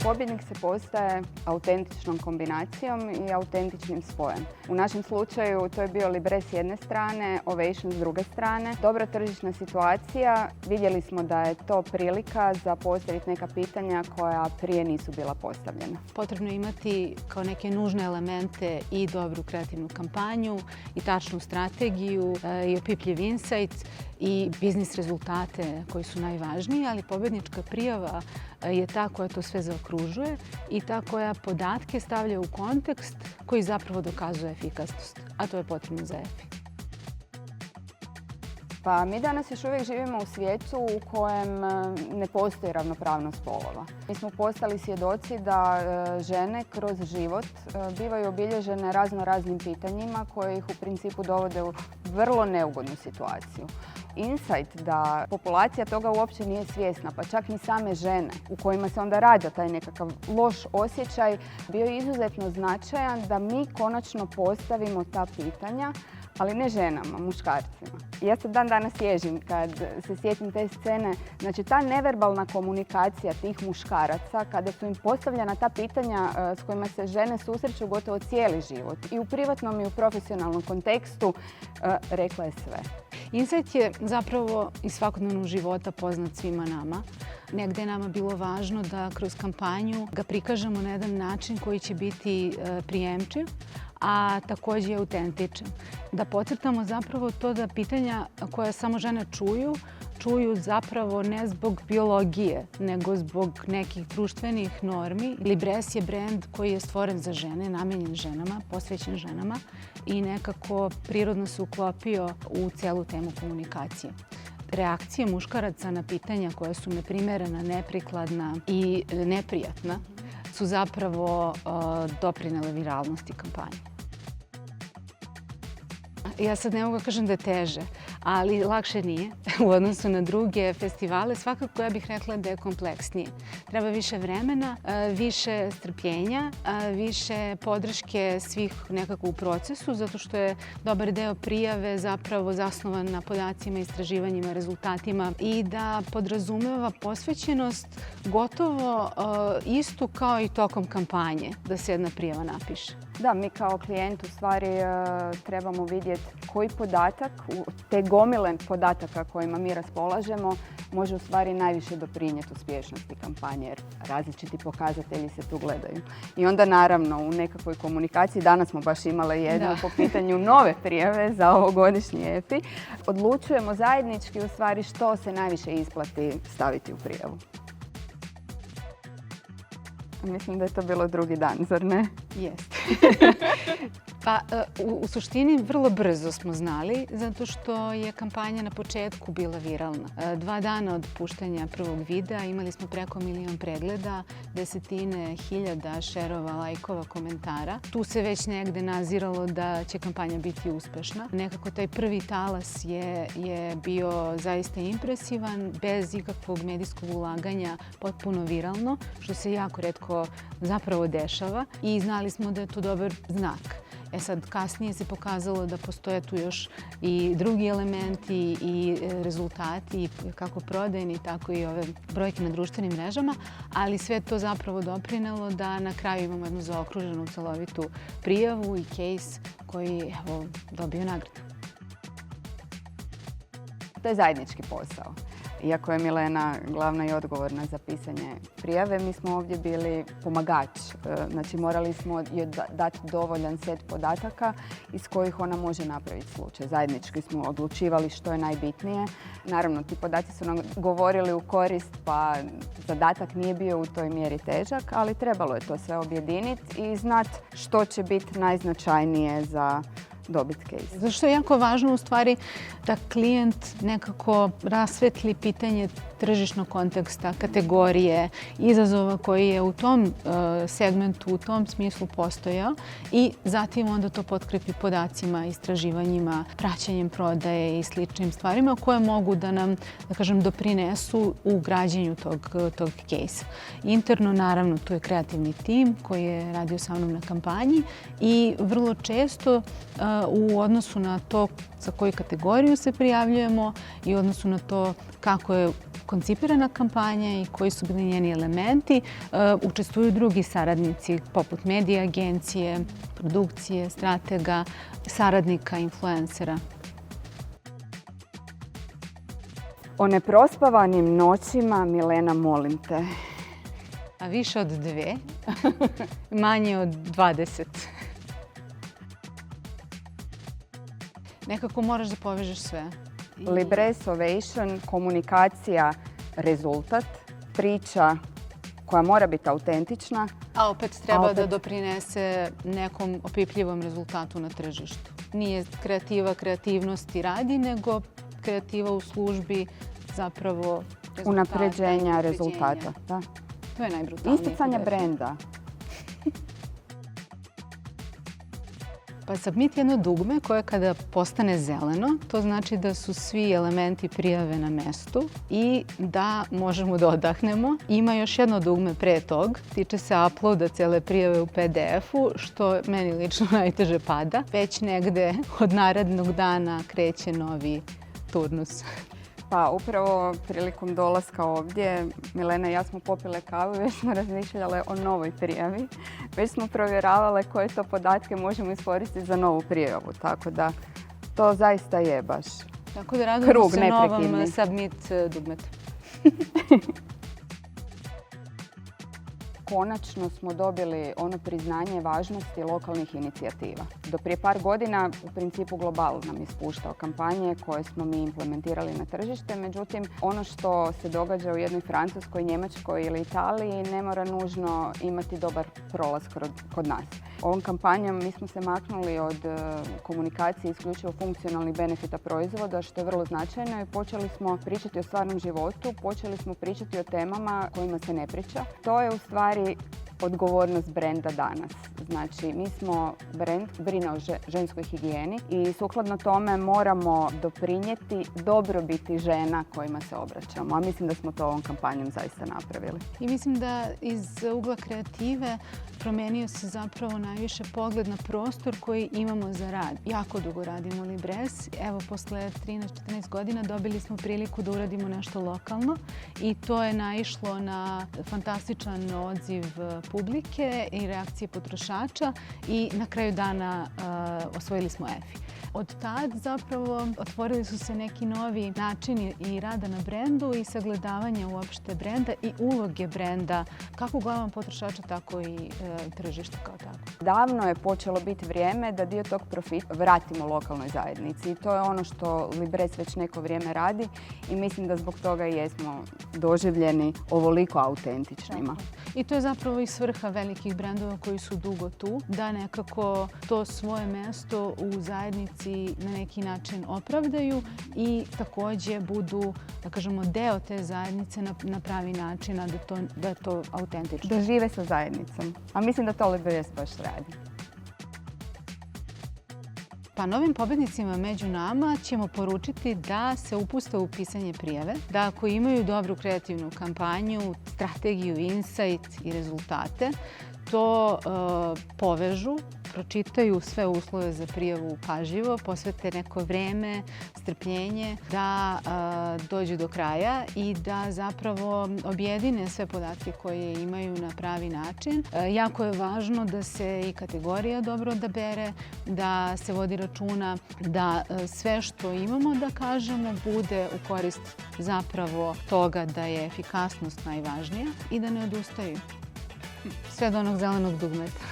Pobjednik se postaje autentičnom kombinacijom i autentičnim spojem. U našem slučaju to je bio Libre s jedne strane, Ovation s druge strane. Dobra tržišna situacija, vidjeli smo da je to prilika za postaviti neka pitanja koja prije nisu bila postavljena. Potrebno je imati kao neke nužne elemente i dobru kreativnu kampanju, i tačnu strategiju, i opipljiv insight, i biznis rezultate koji su najvažniji, ali pobjednička prijava je ta koja to sve zaokružuje i ta koja podatke stavlja u kontekst koji zapravo dokazuje efikasnost, a to je potrebno za EFI. Pa mi danas još uvijek živimo u svijetu u kojem ne postoji ravnopravnost spolova. Mi smo postali svjedoci da žene kroz život bivaju obilježene raznim pitanjima koje ih u principu dovode u vrlo neugodnu situaciju. Insight da populacija toga uopće nije svjesna, pa čak ni same žene u kojima se onda rađa taj nekakav loš osjećaj, bio je izuzetno značajan da mi konačno postavimo ta pitanja, ali ne ženama, muškarcima. Ja se dan danas ježim kad se sjetim te scene. Znači, ta neverbalna komunikacija tih muškaraca, kada su im postavljena ta pitanja s kojima se žene susreću gotovo cijeli život, i u privatnom i u profesionalnom kontekstu, rekla je sve. Insight je zapravo iz svakodnevnog života poznat svima nama. Negde je nama bilo važno da kroz kampanju ga prikažemo na jedan način koji će biti prijemčiv, a također je autentičan. Da podcrtamo zapravo to da pitanja koja samo žene čuju zapravo ne zbog biologije, nego zbog nekih društvenih normi. Libres je brend koji je stvoren za žene, namijenjen ženama, posvećen ženama i nekako prirodno se uklopio u celu temu komunikacije. Reakcije muškaraca na pitanja koja su neprimerena, neprikladna i neprijatna su zapravo doprinele viralnosti kampanje. Ja sad ne mogu da kažem da je teže, ali lakše nije u odnosu na druge festivale. Svakako ja bih rekla da je kompleksnije. Treba više vremena, više strpljenja, više podrške svih nekako u procesu, zato što je dobar deo prijave zapravo zasnovan na podacima, istraživanjima, rezultatima i da podrazumeva posvećenost gotovo istu kao i tokom kampanje, da se jedna prijava napiše. Da, mi kao klijent u stvari trebamo vidjeti koji podatak, te gomile podataka kojima mi raspolažemo, može u stvari najviše doprinijeti uspješnosti kampanje, jer različiti pokazatelji se tu gledaju. I onda naravno u nekakvoj komunikaciji, danas smo baš imali jednu po pitanju nove prijave za ovogodišnji EFI, odlučujemo zajednički u stvari što se najviše isplati staviti u prijavu. Mislim da je to bilo drugi dan, zar ne? Jeste. Pa u suštini vrlo brzo smo znali, zato što je kampanja na početku bila viralna. 2 dana od puštanja prvog videa imali smo preko 1 milion pregleda, desetine hiljada šerova, lajkova, komentara. Tu se već negde naziralo da će kampanja biti uspešna. Nekako taj prvi talas je bio zaista impresivan, bez ikakvog medijskog ulaganja, potpuno viralno, što se jako retko zapravo dešava i znali smo da je to dobar znak. Sad, kasnije se pokazalo da postoje tu još i drugi elementi i rezultati, kako prodajni, tako i ove brojke na društvenim mrežama, ali sve to zapravo doprinelo da na kraju imamo jednu zaokruženu celovitu prijavu i case koji je dobio nagradu. To je zajednički posao. Iako je Milena glavna i odgovorna za pisanje prijave, mi smo ovdje bili pomagač. Znači, morali smo joj dati dovoljan set podataka iz kojih ona može napraviti slučaj. Zajednički smo odlučivali što je najbitnije. Naravno, ti podaci su nam govorili u korist, pa zadatak nije bio u toj mjeri težak, ali trebalo je to sve objediniti i znati što će biti najznačajnije za dobit case. Zato što je jako važno u stvari da klijent nekako rasvetli pitanje tržišnog konteksta, kategorije, izazova koji je u tom segmentu, u tom smislu postojao i zatim onda to potkrepi podacima, istraživanjima, praćenjem prodaje i sličnim stvarima koje mogu da nam, da kažem, doprinesu u građenju tog case. Interno, naravno, tu je kreativni tim koji je radio sa mnom na kampanji i vrlo često u odnosu na to za koju kategoriju se prijavljujemo i u odnosu na to koncipirana kampanja i koji su bili njeni elementi, učestvuju drugi saradnici poput medija agencije, produkcije, stratega, saradnika, influencera. O neprospavanim noćima, Milena, molim te. A više od 2, manje od 20. Nekako moraš da povežeš sve. Libresse Ovation, komunikacija, rezultat, priča koja mora biti autentična. A opet treba da doprinese nekom opipljivom rezultatu na tržištu. Nije kreativa kreativnosti radi, nego kreativa u službi zapravo unapređenja rezultata. Da. To je najbrutalnije. Isticanje brenda. Pa submit jedno dugme koje kada postane zeleno, to znači da su svi elementi prijave na mestu i da možemo da odahnemo. Ima još jedno dugme pre tog, tiče se uploada cele prijave u PDF-u, što meni lično najteže pada. Već negde od narednog dana kreće novi turnus. Pa upravo prilikom dolaska ovdje, Milena i ja smo popile kavu i već smo razmišljale o novoj prijavi. Već smo provjeravale koje to podatke možemo iskoristiti za novu prijavu, tako da to zaista je baš tako da radimo se novom submit dugmetu. Konačno smo dobili ono priznanje važnosti lokalnih inicijativa. Do prije par godina u principu Global nam ispuštao kampanje koje smo mi implementirali na tržište, međutim ono što se događa u jednoj Francuskoj, Njemačkoj ili Italiji ne mora nužno imati dobar prolaz kod nas. Ovom kampanjom mi smo se maknuli od komunikacije isključivo funkcionalnih benefita proizvoda, što je vrlo značajno, i počeli smo pričati o stvarnom životu, počeli smo pričati o temama kojima se ne priča. To je u stvari odgovornost brenda danas. Znači, mi smo brend, brine o ženskoj higijeni i sukladno tome moramo doprinijeti dobrobiti žena kojima se obraćamo. A mislim da smo to ovom kampanjom zaista napravili. I mislim da iz ugla kreative promenio se zapravo najviše pogled na prostor koji imamo za rad. Jako dugo radimo Libresse. Evo, posle 13-14 godina dobili smo priliku da uradimo nešto lokalno i to je naišlo na fantastičan odziv publike i reakcije potrošača i na kraju dana osvojili smo EFI. Od tad zapravo otvorili su se neki novi načini i rada na brendu i sagledavanja uopšte brenda i uloge brenda kako u glavama potrošača, tako i tržišta kao tako. Davno je počelo biti vrijeme da dio tog profita vratimo lokalnoj zajednici i to je ono što Libresse već neko vrijeme radi i mislim da zbog toga i jesmo doživljeni ovoliko autentičnima. I to je zapravo i svrha velikih brendova koji su dugo tu, da nekako to svoje mesto u zajednici na neki način opravdaju i također budu, da kažemo, deo te zajednice na pravi način, a da je to autentično. Da žive sa zajednicom. A mislim da to Libresse baš radi. Pa novim pobednicima među nama ćemo poručiti da se upuste u pisanje prijave, da ako imaju dobru kreativnu kampanju, strategiju, insight i rezultate, to povežu, pročitaju sve uslove za prijavu pažljivo, posvete neko vreme, strpljenje da dođu do kraja i da zapravo objedine sve podatke koje imaju na pravi način. Jako je važno da se i kategorija dobro odabere, da se vodi računa da sve što imamo da kažemo bude u korist zapravo toga da je efikasnost najvažnija i da ne odustaju. Sve do onog zelenog dugmeta.